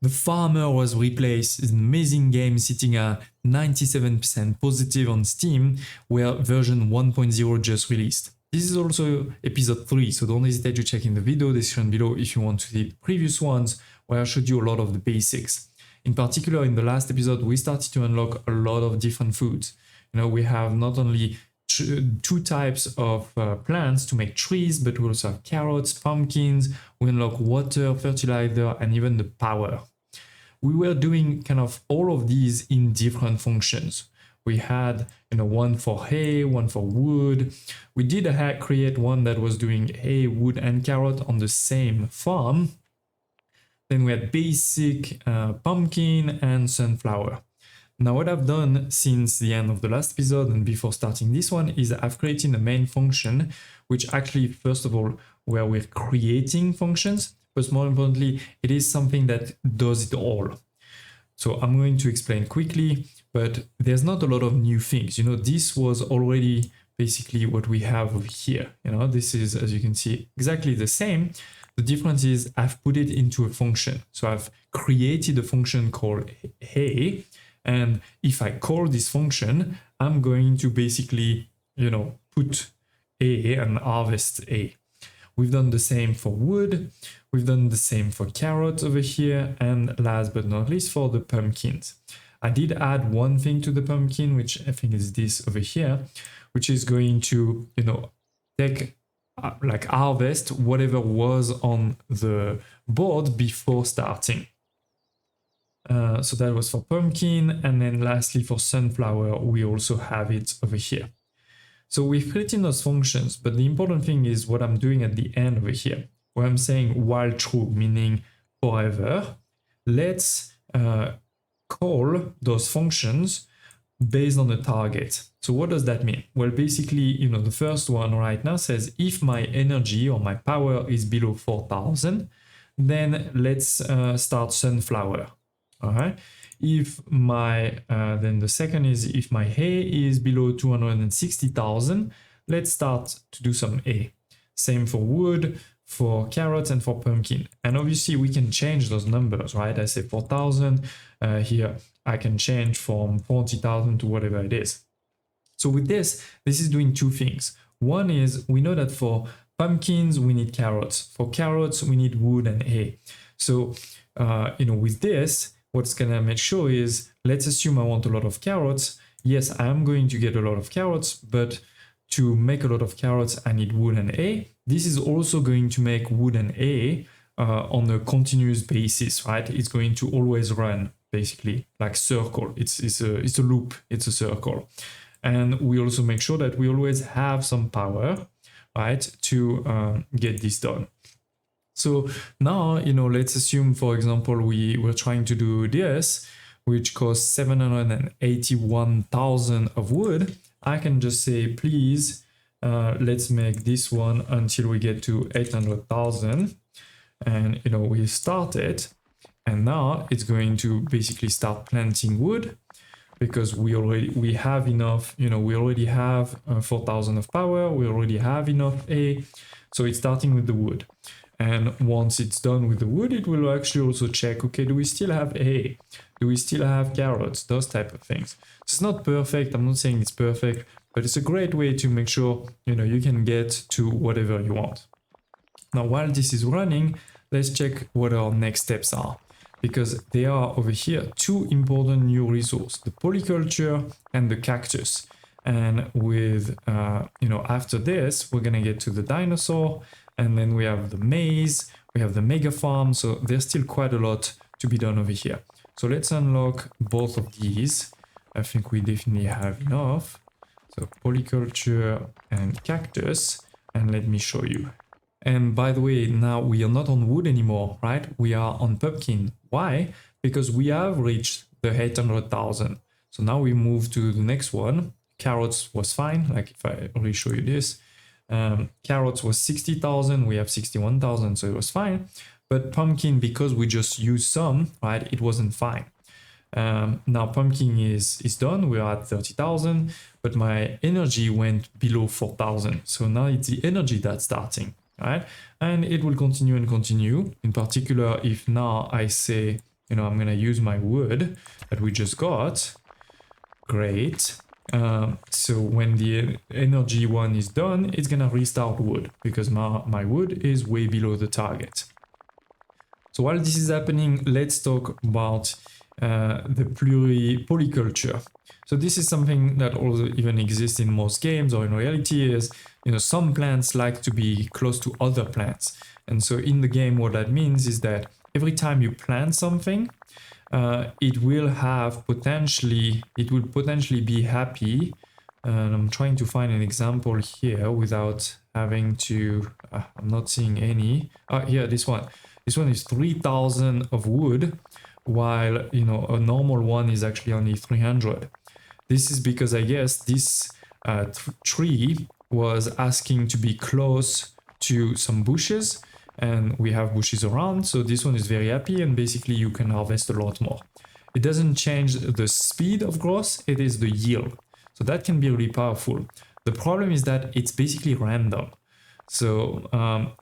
The Farmer was replaced. It's an amazing game sitting at 97% positive on Steam, where version 1.0 just released. This is also episode 3, so don't hesitate to check in the video description below if you want to see the previous ones, where I showed you a lot of the basics. In particular, in the last episode, we started to unlock a lot of different foods. We have not only two types of plants to make trees, but we also have carrots, pumpkins, we unlock water, fertilizer, and even the power. We were doing kind of all of these in different functions. We had one for hay, one for wood. We did create one that was doing hay, wood, and carrot on the same farm. Then we had basic pumpkin and sunflower. Now what I've done since the end of the last episode and before starting this one is I've created a main function, which actually, first of all, where we're creating functions, but more importantly, it is something that does it all. So I'm going to explain quickly, but there's not a lot of new things. This was already basically what we have over here. This is, as you can see, exactly the same. The difference is I've put it into a function. So I've created a function called hay. And if I call this function, I'm going to basically, put A and harvest A. We've done the same for wood. We've done the same for carrots over here. And last but not least, for the pumpkins. I did add one thing to the pumpkin, which I think is this over here, which is going to, take harvest whatever was on the board before starting. So that was for pumpkin, and then lastly for sunflower, we also have it over here. So we've created those functions, but the important thing is what I'm doing at the end over here, where I'm saying while true, meaning forever. Let's call those functions based on the target. So what does that mean? Well, basically, the first one right now says if my energy or my power is below 4,000, then let's start sunflower. All right. If my then the second is if my hay is below 260,000, let's start to do some A. Same for wood, for carrots, and for pumpkin. And obviously we can change those numbers, right? I say 4,000 here. I can change from 40,000 to whatever it is. So with this is doing two things. One is we know that for pumpkins we need carrots. For carrots we need wood and hay. So with this, what's gonna make sure is, let's assume I want a lot of carrots. Yes, I'm going to get a lot of carrots, but to make a lot of carrots, I need wood and hay. This is also going to make wood and hay on a continuous basis, right? It's going to always run, basically, like circle. It's a loop, it's a circle. And we also make sure that we always have some power, right, to get this done. So now, let's assume, for example, we were trying to do this, which costs 781,000 of wood. I can just say, please, let's make this one until we get to 800,000. And, we start it. And now it's going to basically start planting wood because we have enough, we already have 4,000 of power. We already have enough A. So it's starting with the wood. And once it's done with the wood, it will actually also check, okay, do we still have hay? Do we still have carrots? Those type of things. It's not perfect. I'm not saying it's perfect, but it's a great way to make sure, you can get to whatever you want. Now, while this is running, let's check what our next steps are, because there are over here two important new resources, the polyculture and the cactus. And with, after this, we're going to get to the dinosaur. And then we have the maze, we have the mega farm. So there's still quite a lot to be done over here. So let's unlock both of these. I think we definitely have enough. So polyculture and cactus. And let me show you. And by the way, now we are not on wood anymore, right? We are on pumpkin. Why? Because we have reached the 800,000. So now we move to the next one. Carrots was fine. Like if I really show you this. Carrots was 60,000, we have 61,000, so it was fine. But pumpkin, because we just used some, right, it wasn't fine. Now pumpkin is done, we are at 30,000, but my energy went below 4,000. So now it's the energy that's starting, right? And it will continue and continue. In particular, if now I say you know, I'm gonna use my wood that we just got. Great. So when the energy one is done, it's gonna restart wood because my wood is way below the target. So while this is happening, let's talk about the polyculture. So this is something that also even exists in most games, or in reality is, you know, some plants like to be close to other plants. And so in the game, what that means is that every time you plant something, it will potentially be happy. And I'm trying to find an example here without having to, I'm not seeing any. Here, this one. This one is 3,000 of wood, while, you know, a normal one is actually only 300. This is because I guess this tree was asking to be close to some bushes, and we have bushes around, so this one is very happy, and basically you can harvest a lot more. It doesn't change the speed of growth, it is the yield. So that can be really powerful. The problem is that it's basically random. So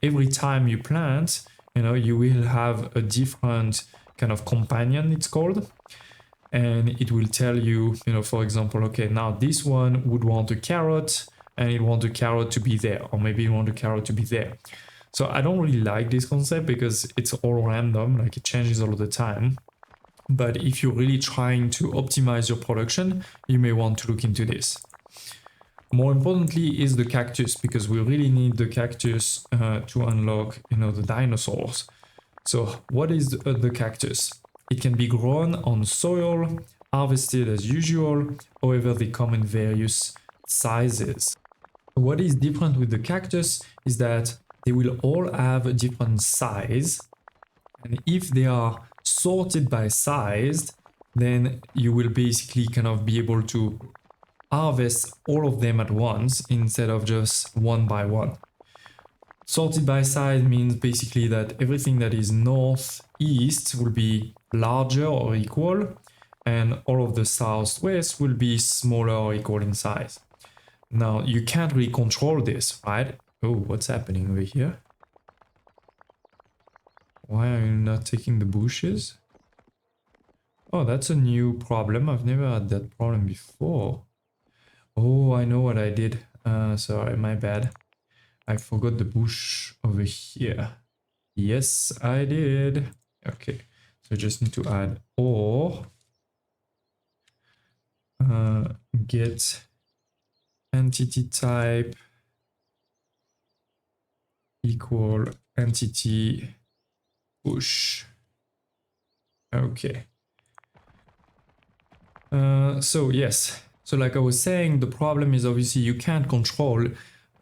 every time you plant, you know, you will have a different kind of companion, it's called. And it will tell you, you know, for example, okay, now this one would want a carrot and it wants a carrot to be there, or maybe you want a carrot to be there. So I don't really like this concept because it's all random, like it changes all the time. But if you're really trying to optimize your production, you may want to look into this. More importantly is the cactus, because we really need the cactus to unlock, you know, the dinosaurs. So what is the cactus? It can be grown on soil, harvested as usual, however they come in various sizes. What is different with the cactus is that they will all have a different size, and if they are sorted by size, then you will basically kind of be able to harvest all of them at once instead of just one by one. Sorted by size means basically that everything that is northeast will be larger or equal, and all of the southwest will be smaller or equal in size. Now, you can't really control this, right? Oh, what's happening over here? Why are you not taking the bushes? Oh, that's a new problem. I've never had that problem before. Oh, I know what I did. Sorry, my bad. I forgot the bush over here. Yes, I did. Okay, so I just need to add or get entity type equal entity bush. Okay. So yes, so like I was saying, the problem is obviously you can't control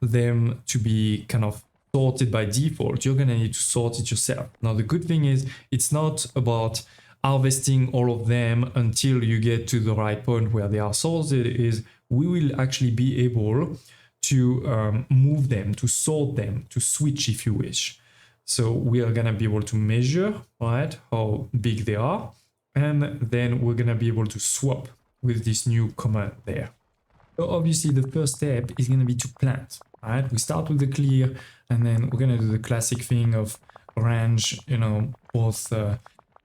them to be kind of sorted by default. You're gonna need to sort it yourself. Now the good thing is it's not about harvesting all of them until you get to the right point where they are sorted. Is we will actually be able to move them, to sort them, to switch if you wish. So we are gonna be able to measure, right, how big they are, and then we're gonna be able to swap with this new command there. So obviously the first step is gonna be to plant, right? We start with the clear, and then we're gonna do the classic thing of range, you know, both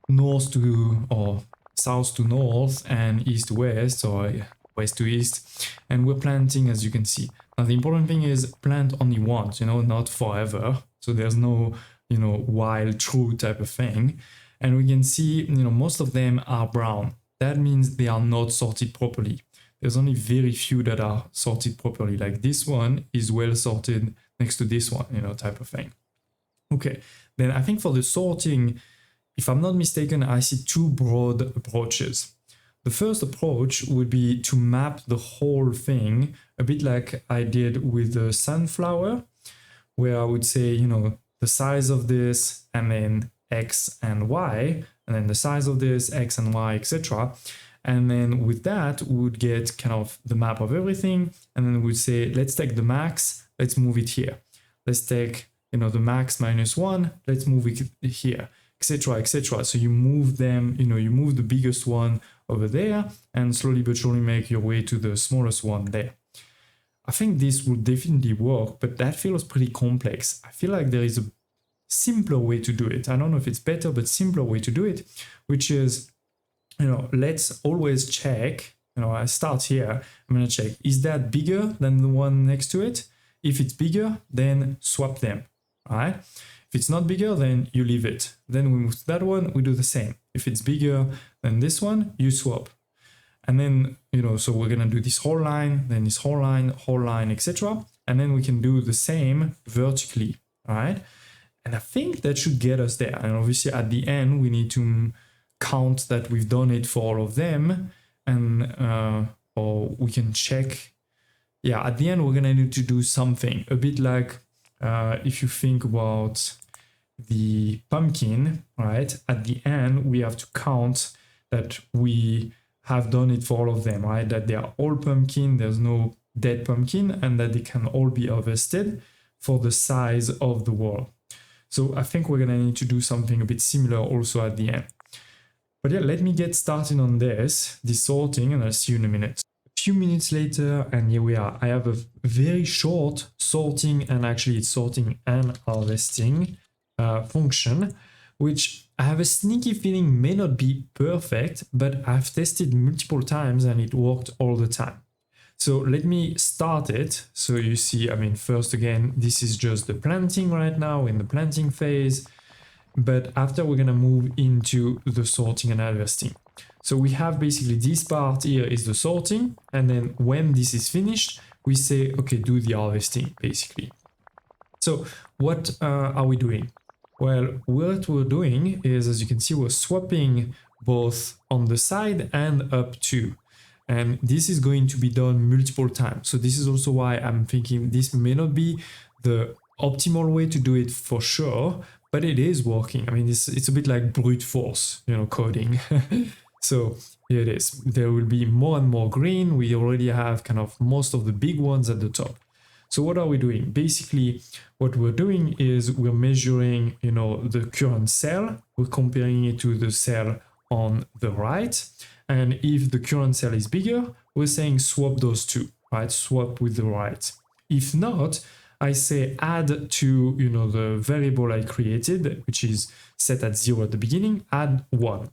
north to or south to north and east to west or west to east, and we're planting, as you can see. Now the important thing is plant only once, you know, not forever. So there's no, you know, wild true type of thing. And we can see, you know, most of them are brown. That means they are not sorted properly. There's only very few that are sorted properly. Like this one is well sorted next to this one, you know, type of thing. Okay, then I think for the sorting, if I'm not mistaken, I see two broad approaches. The first approach would be to map the whole thing, a bit like I did with the sunflower, where I would say, you know, the size of this, and then X and Y, and then the size of this, X and Y, etc. And then with that, we would get kind of the map of everything. And then we'd say, let's take the max, let's move it here. Let's take, you know, the max -1, let's move it here, etc., etc. So you move them, you know, you move the biggest one over there and slowly but surely make your way to the smallest one there. I think this would definitely work, but that feels pretty complex. I feel like there is simpler way to do it. I don't know if it's better, but simpler way to do it, which is, let's always check, I start here, I'm gonna check, is that bigger than the one next to it? If it's bigger, then swap them, all right? If it's not bigger, then you leave it. Then we move to that one, we do the same. If it's bigger than this one, you swap. And then, so we're gonna do this whole line, then this whole line, etc. And then we can do the same vertically, all right? And I think that should get us there. And obviously at the end, we need to count that we've done it for all of them. And, or we can check. Yeah, at the end, we're gonna need to do something a bit like, if you think about the pumpkin, right? At the end, we have to count that we have done it for all of them, right? That they are all pumpkin, there's no dead pumpkin, and that they can all be harvested for the size of the world. So I think we're gonna need to do something a bit similar also at the end. But yeah, let me get started on this sorting, and I'll see you in a minute. A few minutes later, and here we are. I have a very short sorting, and actually it's sorting and harvesting function, which I have a sneaky feeling may not be perfect, but I've tested multiple times and it worked all the time. So let me start it. So you see, first again, this is just the planting right now, in the planting phase. But after we're gonna move into the sorting and harvesting. So we have basically this part here is the sorting. And then when this is finished, we say, okay, do the harvesting basically. So what are we doing? Well, what we're doing is, as you can see, we're swapping both on the side and up too. And this is going to be done multiple times. So this is also why I'm thinking this may not be the optimal way to do it for sure, but it is working. It's a bit like brute force, coding. So here it is. There will be more and more green. We already have kind of most of the big ones at the top. So what are we doing? Basically, what we're doing is we're measuring, the current cell. We're comparing it to the cell on the right. And if the current cell is bigger, we're saying swap those two, right? Swap with the right. If not, I say add to, the variable I created, which is set at 0 at the beginning, add 1.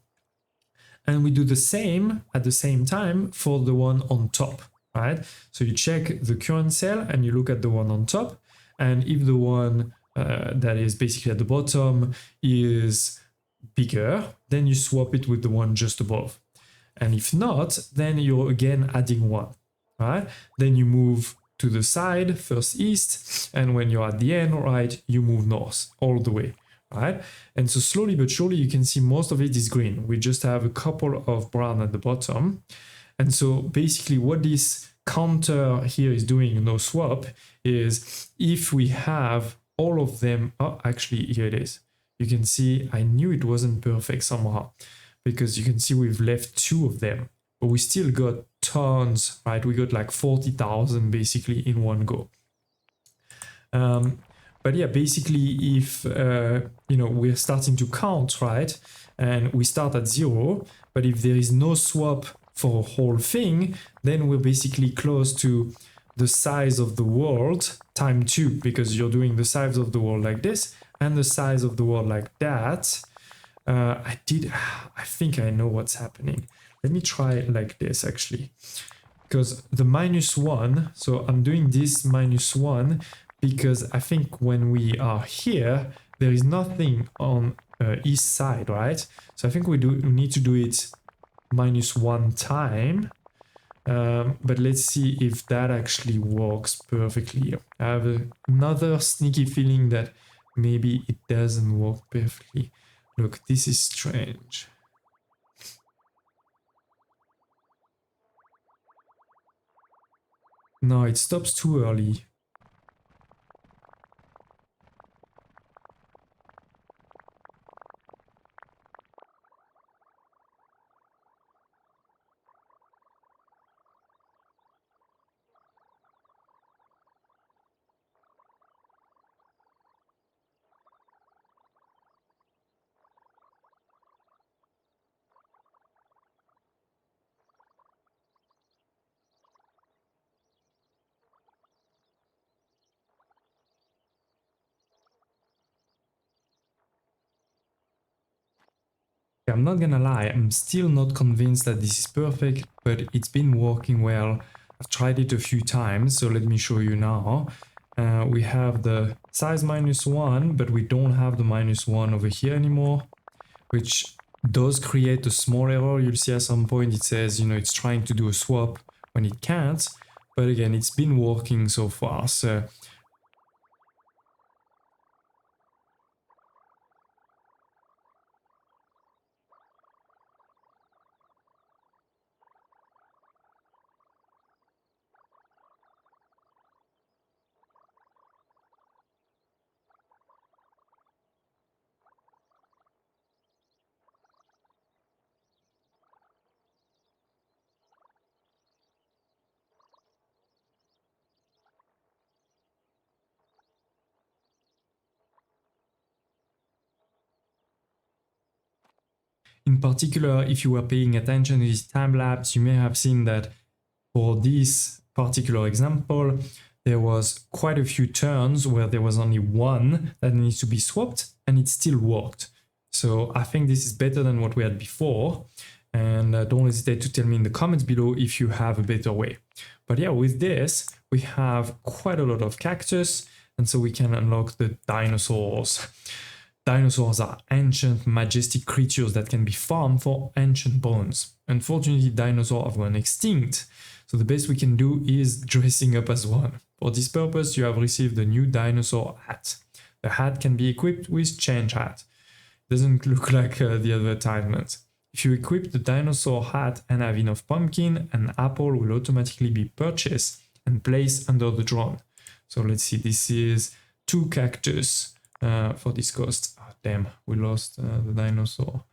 And we do the same at the same time for the one on top, right? So you check the current cell and you look at the one on top. And if the one that is basically at the bottom is bigger, then you swap it with the one just above. And if not, then you're again adding 1, right? Then you move to the side, first east, and when you're at the end, right, you move north all the way, right? And so slowly but surely you can see most of it is green. We just have a couple of brown at the bottom. And so basically what this counter here is doing, no swap, is if we have all of them, oh, actually here it is. You can see, I knew it wasn't perfect somehow, because you can see we've left 2 of them, but we still got tons, right? We got like 40,000 basically in one go. But yeah, basically if, we're starting to count, right? And we start at 0, but if there is no swap for a whole thing, then we're basically close to the size of the world time 2, because you're doing the size of the world like this and the size of the world like that. I think I know what's happening. Let me try like this actually, because the -1, so I'm doing this -1 because I think when we are here, there is nothing on east side, right? So I think we need to do it -1 time. But let's see if that actually works perfectly. I have another sneaky feeling that maybe it doesn't work perfectly. Look, this is strange. No, it stops too early. I'm not gonna lie, I'm still not convinced that this is perfect, but it's been working well. I've tried it a few times, so let me show you now. We have the size -1, but we don't have the -1 over here anymore, which does create a small error. You'll see at some point it says, you know, it's trying to do a swap when it can't. But again, it's been working so far. So in particular, if you were paying attention to this time lapse, you may have seen that for this particular example, there was quite a few turns where there was only one that needs to be swapped and it still worked. So I think this is better than what we had before. And don't hesitate to tell me in the comments below if you have a better way. But yeah, with this, we have quite a lot of cactus, and so we can unlock the dinosaurs. Dinosaurs are ancient, majestic creatures that can be farmed for ancient bones. Unfortunately, dinosaurs have gone extinct, so the best we can do is dressing up as one. For this purpose, you have received a new dinosaur hat. The hat can be equipped with change hat. It doesn't look like the advertisement. If you equip the dinosaur hat and have enough pumpkin, an apple will automatically be purchased and placed under the drone. So let's see, this is 2 cactus for this cost. Oh, damn, we lost the dinosaur.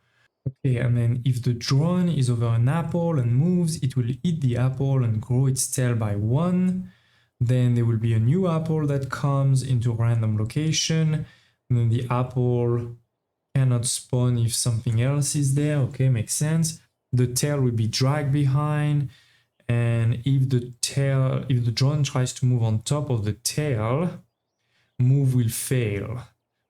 Okay, and then if the drone is over an apple and moves, it will eat the apple and grow its tail by 1. Then there will be a new apple that comes into a random location. And then the apple cannot spawn if something else is there. Okay, makes sense. The tail will be dragged behind. And if the drone tries to move on top of the tail, move will fail.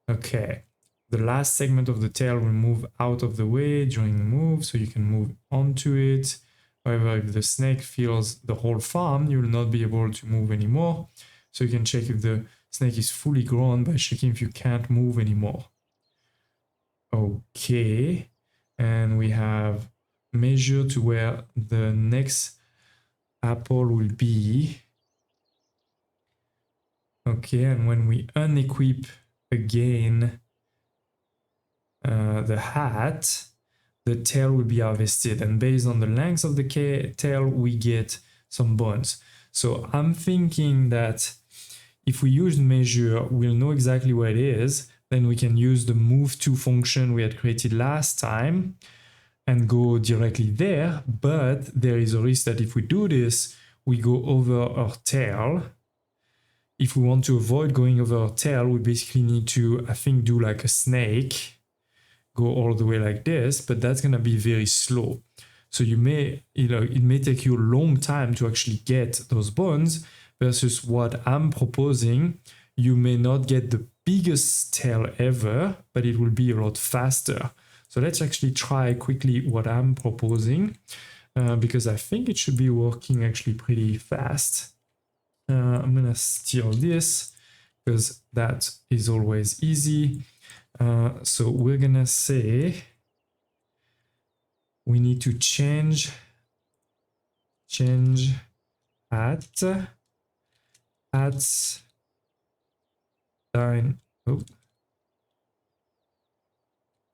Okay. The last segment of the tail will move out of the way during the move, so you can move onto it. However, if the snake fills the whole farm, you will not be able to move anymore. So you can check if the snake is fully grown by checking if you can't move anymore. Okay, and we have measure to where the next apple will be. Okay, and when we unequip again the hat, the tail will be harvested, and based on the length of the tail we get some bones. So I'm thinking that if we use measure, we'll know exactly where it is. Then we can use the move to function we had created last time and go directly there. But there is a risk that if we do this, we go over our tail. If we want to avoid going over our tail, we basically need to, I think, do like a snake, go all the way like this, but that's going to be very slow. So you may, it may take you a long time to actually get those bones, versus what I'm proposing. You may not get the biggest tail ever, but it will be a lot faster. So let's actually try quickly what I'm proposing, because I think it should be working actually pretty fast. I'm gonna steal this because that is always easy. So we're gonna say we need to change at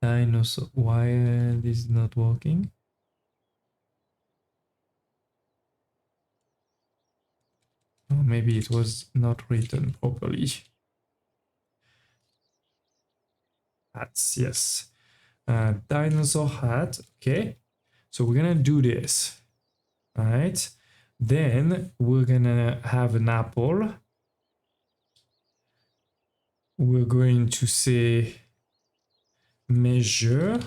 dinosaur. Why this is not working? Oh, maybe it was not written properly. Hats, yes. Dinosaur hat. Okay, so we're gonna do this. All right, then we're gonna have an apple. We're going to say measure.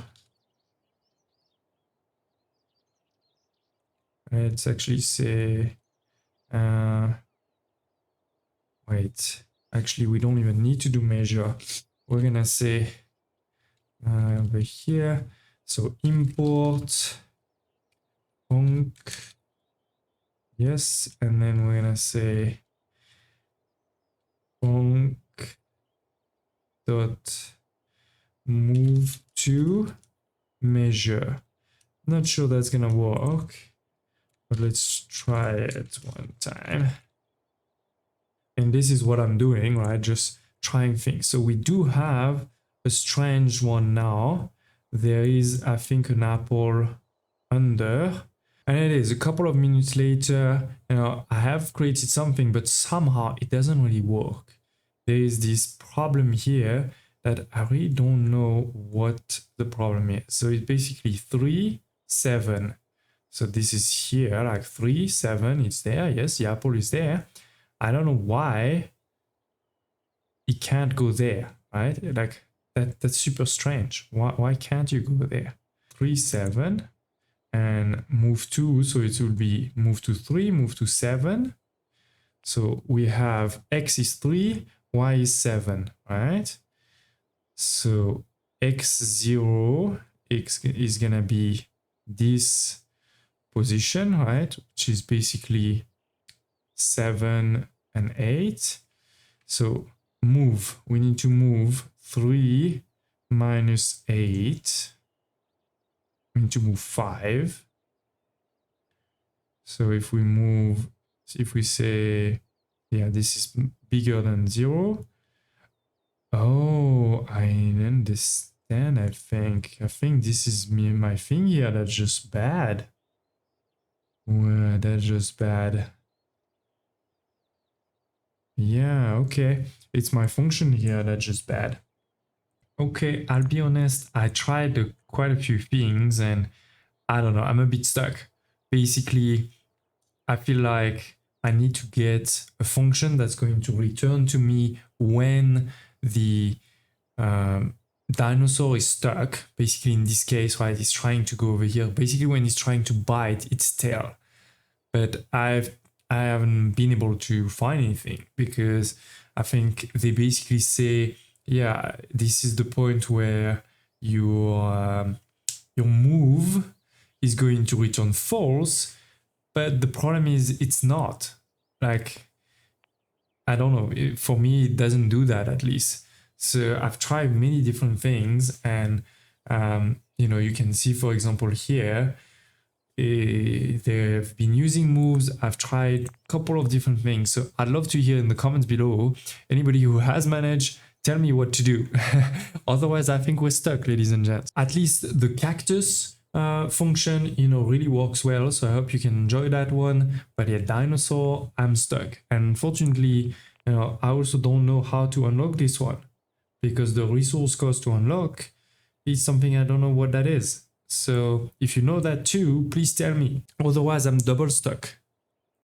Let's actually say, wait, actually we don't even need to do measure. We're gonna say over here, So import func, yes, and then we're gonna say func dot move to measure. Not sure that's gonna work, but let's try it one time. And this is what I'm doing, right? Just trying things. So we do have a strange one now. There is, I think, an apple under, and it is a couple of minutes later. I have created something, but somehow it doesn't really work. There is this problem here that I really don't know what the problem is. So it's basically 3, 7. So this is here, like 3, 7, it's there. Yes, the apple is there. I don't know why it can't go there, right? Like that's super strange. Why can't you go there? 3, 7 and move 2. So it will be move to 3, move to 7. So we have X is 3, Y is 7, right? So X0, X is gonna be this position, right? Which is basically 7 and 8. So move, we need to move 3 minus 8. We need to move 5. So if we move, if we say, yeah, this is bigger than 0. Oh, I understand, I think. I think this is my thing here that's just bad. Well, that's just bad. Yeah, okay. It's my function here that's just bad. Okay, I'll be honest, I tried quite a few things and I don't know, I'm a bit stuck. Basically, I feel like I need to get a function that's going to return to me when the dinosaur is stuck. Basically, in this case, right, it's trying to go over here. Basically, when it's trying to bite its tail. But I haven't been able to find anything because I think they basically say, yeah, this is the point where your move is going to return false, but the problem is it's not. Like, I don't know, for me it doesn't do that, at least. So I've tried many different things, and you can see, for example, here they've been using moves. I've tried a couple of different things, so I'd love to hear in the comments below, anybody who has managed, tell me what to do. Otherwise, I think we're stuck, ladies and gents. At least the cactus function, really works well. So I hope you can enjoy that one. But yeah, dinosaur, I'm stuck. And unfortunately, I also don't know how to unlock this one because the resource cost to unlock is something I don't know what that is. So if you know that too, please tell me. Otherwise, I'm double stuck.